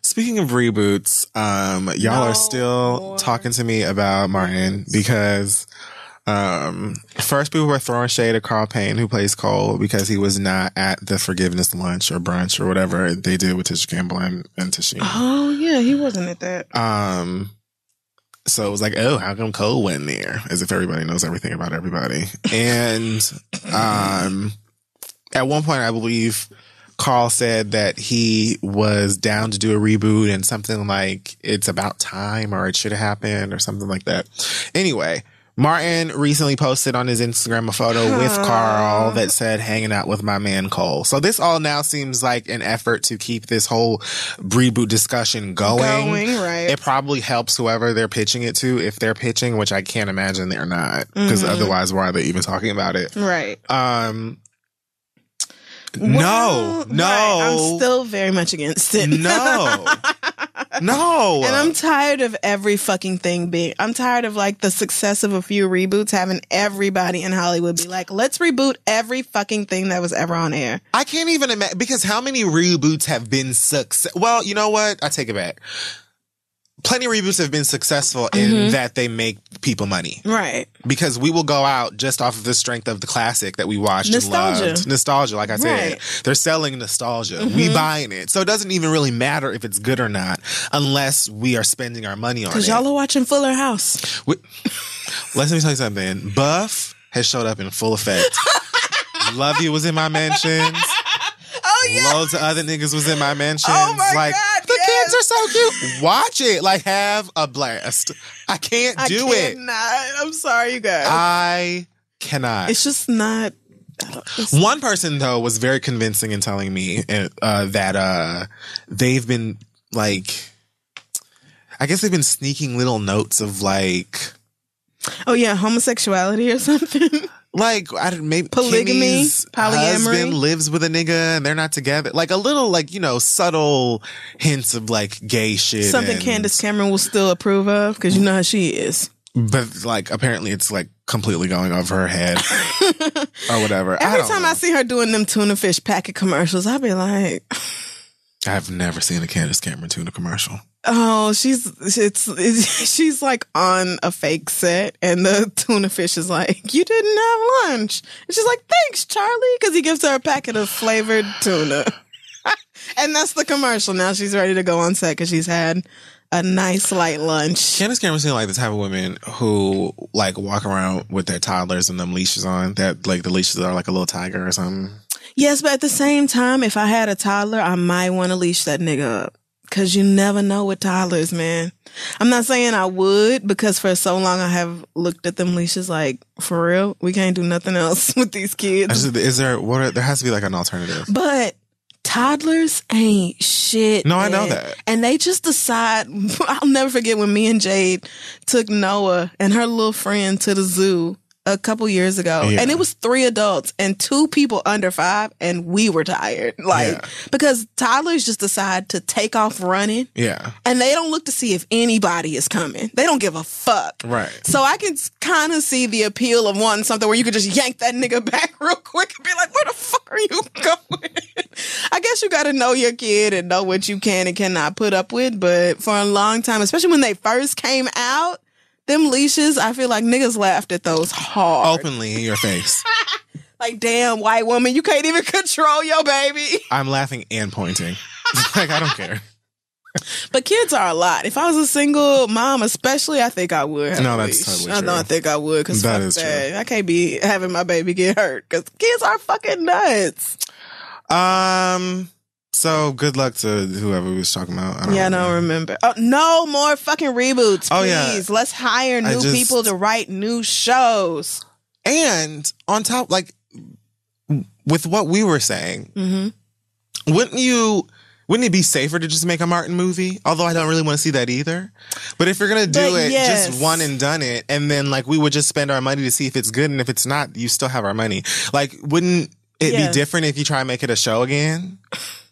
Speaking of reboots, y'all are still talking to me about Martin because first people were throwing shade at Carl Payne, who plays Cole, because he was not at the forgiveness lunch or brunch or whatever they did with Tisha Campbell and Tashina. Oh yeah, he wasn't at that. So it was like, oh, how come Cole went there? As if everybody knows everything about everybody. And at one point, I believe Carl said that he was down to do a reboot and something like it's about time or it should have happened or something like that. Anyway, Martin recently posted on his Instagram a photo with Carl that said hanging out with my man Cole. So this all now seems like an effort to keep this whole reboot discussion going. Right. It probably helps whoever they're pitching it to, if they're pitching, which I can't imagine they're not, because otherwise why are they even talking about it? Right. No. Right. I'm still very much against it. No. And I'm tired of every fucking thing being... I'm tired of, like, the success of a few reboots having everybody in Hollywood be like, let's reboot every fucking thing that was ever on air. I can't even imagine... Because how many reboots have been success... Well, you know what? I take it back. Plenty of reboots have been successful in that they make people money. Right. Because we will go out just off of the strength of the classic that we watched and loved. Nostalgia, like I said. Right. They're selling nostalgia. We buying it. So it doesn't even really matter if it's good or not unless we are spending our money on it. Because y'all are watching Fuller House. Let me tell you something. Buff has showed up in full effect. Love You was in my mentions. Oh, yeah. Loads of other niggas was in my mentions. Oh, my like, God. The kids are so cute. Watch it. Like, have a blast. I can't do it. I'm sorry, you guys. I cannot. It's just not. One person, though, was very convincing in telling me that they've been, like, I guess they've been sneaking little notes of, like... Oh, yeah, homosexuality or something? Like, maybe polygamy, Kimmy's polyamory. husband lives with a nigga and they're not together. Like a little, like, you know, subtle hints of like gay shit. Something Candace Cameron will still approve of because you know how she is. But like, apparently it's like completely going over her head or whatever. Every time I see her doing them tuna fish packet commercials, I'll be like, I've never seen a Candace Cameron tuna commercial. Oh, she's like on a fake set and the tuna fish is like, you didn't have lunch. And she's like, thanks, Charlie. Because he gives her a packet of flavored tuna. And that's the commercial. Now she's ready to go on set because she's had a nice light lunch. Candace Cameron seems like the type of women who like walk around with their toddlers and them leashes on. That like the leashes are like a little tiger or something. Yes, but at the same time, if I had a toddler, I might want to leash that nigga up. Because you never know with toddlers, man. I'm not saying I would, because for so long I have looked at them leashes like, for real, we can't do nothing else with these kids. There has to be like an alternative. But toddlers ain't shit. No, man. I know that. And they just decide, I'll never forget when me and Jade took Noah and her little friend to the zoo a couple years ago. Yeah. And it was 3 adults and 2 people under 5 and we were tired. Because toddlers just decide to take off running. Yeah. And they don't look to see if anybody is coming. They don't give a fuck. Right. So I can kind of see the appeal of wanting something where you could just yank that nigga back real quick and be like, where the fuck are you going? I guess you got to know your kid and know what you can and cannot put up with. But for a long time, especially when they first came out, them leashes, I feel like niggas laughed at those hard. Openly in your face. Like, damn, white woman, you can't even control your baby. I'm laughing and pointing. Like, I don't care. But kids are a lot. If I was a single mom, especially, I think I would. No, that's totally true. I don't think I would. Because that is true. I can't be having my baby get hurt. Because kids are fucking nuts. So good luck to whoever we was talking about. I don't remember. Oh, no more fucking reboots, please. Oh, yeah. Let's hire new people to write new shows. And on top, like, with what we were saying, wouldn't it be safer to just make a Martin movie? Although I don't really want to see that either. But if you're going to do it, just one and done it. And then, like, we would just spend our money to see if it's good. And if it's not, you still have our money. Like, wouldn't it be different if you try and make it a show again?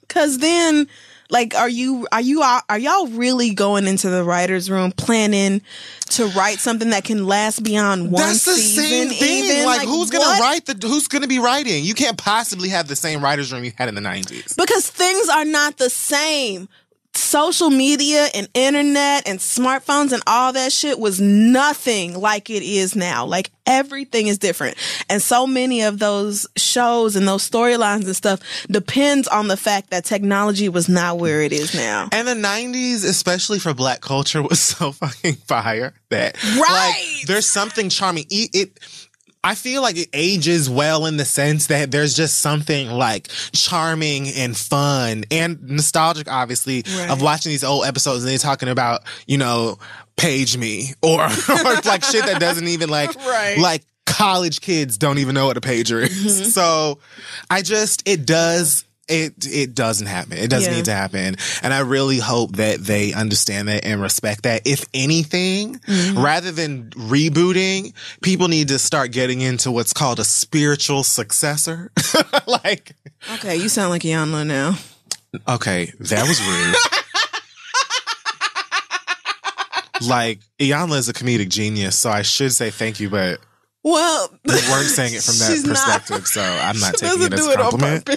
Because then, like, are y'all really going into the writer's room planning to write something that can last beyond one season? That's the same thing. Even? Like who's going to be writing? You can't possibly have the same writer's room you had in the 90s. Because things are not the same. social media and internet and smartphones and all that shit was nothing like it is now. Like, everything is different. And so many of those shows and those storylines and stuff depends on the fact that technology was not where it is now. And the 90s, especially for Black culture, was so fucking fire that like, there's something charming. I feel like it ages well in the sense that there's just something like charming and fun and nostalgic, obviously, of watching these old episodes and they're talking about, you know, page me or like shit that doesn't even like college kids don't even know what a pager is. So it doesn't happen. It doesn't need to happen. And I really hope that they understand that and respect that. If anything, rather than rebooting, people need to start getting into what's called a spiritual successor. Like, okay, you sound like Iyanla now. Okay, that was rude. Like, Iyanla is a comedic genius, so I should say thank you, but well, we weren't saying it from that perspective, so I'm not taking it as a compliment.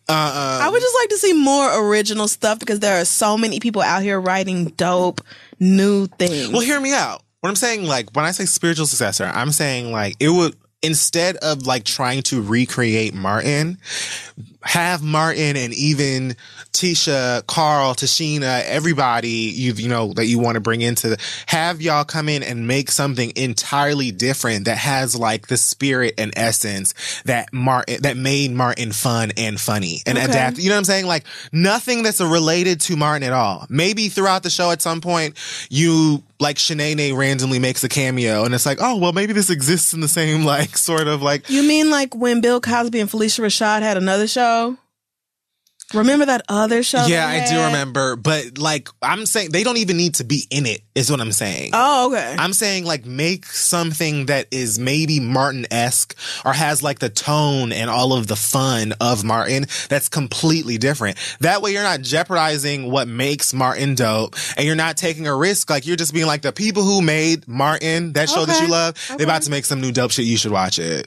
I would just like to see more original stuff because there are so many people out here writing dope new things. Well, hear me out. What I'm saying, like, when I say spiritual successor, I'm saying, like, it would, instead of, like, trying to recreate Martin, have Martin and even Tisha, Carl, Tashina, everybody you know that you want to bring into have y'all come in and make something entirely different that has like the spirit and essence that made Martin fun and funny and adapt. You know what I'm saying? Like, nothing that's related to Martin at all. Maybe throughout the show at some point you like Shanae randomly makes a cameo and it's like, oh well, maybe this exists in the same like sort of like. You mean like when Bill Cosby and Felicia Rashad had another show? Remember that other show? Yeah, I do remember. But like, I'm saying they don't even need to be in it, is what I'm saying. Oh, okay. I'm saying like make something that is maybe Martin-esque or has like the tone and all of the fun of Martin that's completely different. That way you're not jeopardizing what makes Martin dope and you're not taking a risk. Like, you're just being like, the people who made Martin, that show that you love, they're about to make some new dope shit. You should watch it.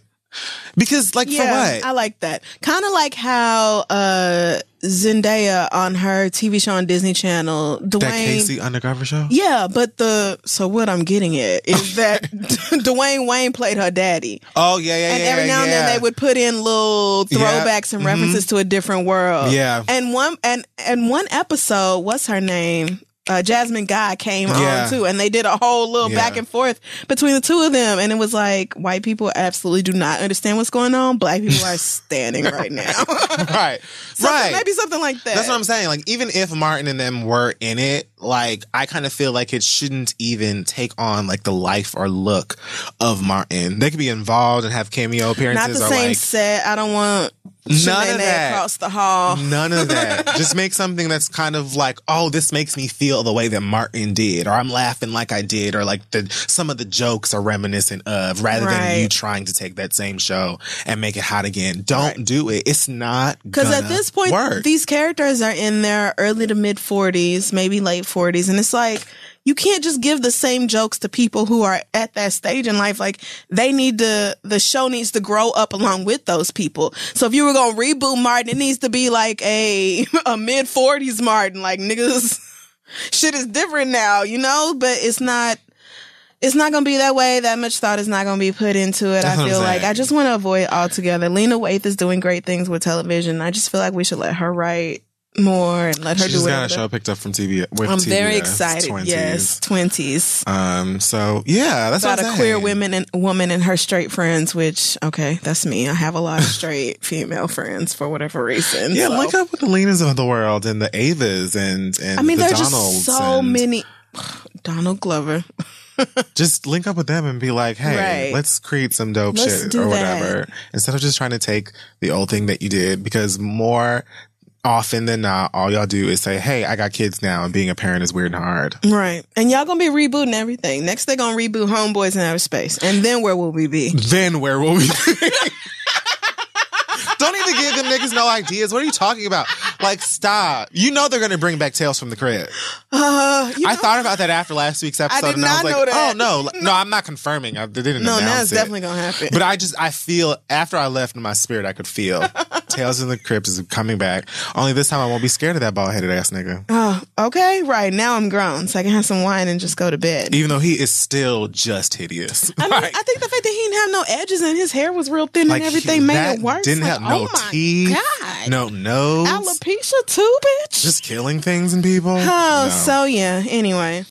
Because, like, for what? I like that. Kind of like how Zendaya on her TV show on Disney Channel, Dwayne. That Casey Undercover show? Yeah, but so what I'm getting at is that Dwayne Wayne played her daddy. Oh, yeah. And every now and then they would put in little throwbacks and references to a different world. Yeah. And one episode, what's her name? Jasmine Guy came on too, and they did a whole little back and forth between the two of them, and it was like, white people absolutely do not understand what's going on. Black people are standing right now. Right. Maybe something like that. That's what I'm saying. Like, even if Martin and them were in it, like, I kind of feel like it shouldn't even take on like the life or look of Martin. They could be involved and have cameo appearances. Not the same set. I don't want none of that across the hall. None of that. Just make something that's kind of like, oh, this makes me feel the way that Martin did, or I'm laughing like I did, or like some of the jokes are reminiscent of, rather than you trying to take that same show and make it hot again. Don't do it. It's not because at this point, these characters are in their early to mid 40s, maybe late 40s, and it's like, you can't just give the same jokes to people who are at that stage in life. Like, the show needs to grow up along with those people. So if you were going to reboot Martin, it needs to be like a mid 40s Martin. Like, niggas, shit is different now, you know? But it's not going to be that way. That much thought is not going to be put into it. I feel like I just want to avoid it altogether. Lena Waithe is doing great things with television. I just feel like we should let her write more and let her do it. She's got a show picked up from TV. I'm very excited. 20s. Yes, 20s. So yeah, that's about what I'm a queer woman and her straight friends. Which that's me. I have a lot of straight female friends for whatever reason. Yeah, link up with the Lenas of the world and the Avas and I mean, the there's Donalds just so many. Donald Glover. Just link up with them and be like, hey, let's create some dope shit or whatever. Instead of just trying to take the old thing that you did, because more often than not, all y'all do is say, hey, I got kids now, and being a parent is weird and hard. Right. And y'all gonna be rebooting everything. Next, they're gonna reboot Homeboys in Outer Space. And then where will we be? Don't even give them niggas no ideas. What are you talking about? Like, stop. You know they're going to bring back Tales from the Crypt. I thought about that after last week's episode. I did not know that. Oh, no, I'm not confirming. They didn't announce it. No, that's definitely going to happen. But I feel, after I left in my spirit, I could feel Tales of the Crypt is coming back. Only this time I won't be scared of that bald-headed ass nigga. Oh, okay. Right. Now I'm grown, so I can have some wine and just go to bed. Even though he is still just hideous. I mean, I think the fact that he didn't have no edges and his hair was real thin and everything made it worse. Didn't have no teeth. God. No nose. Alopecia too, bitch. Just killing things and people. Oh, so yeah. Anyway.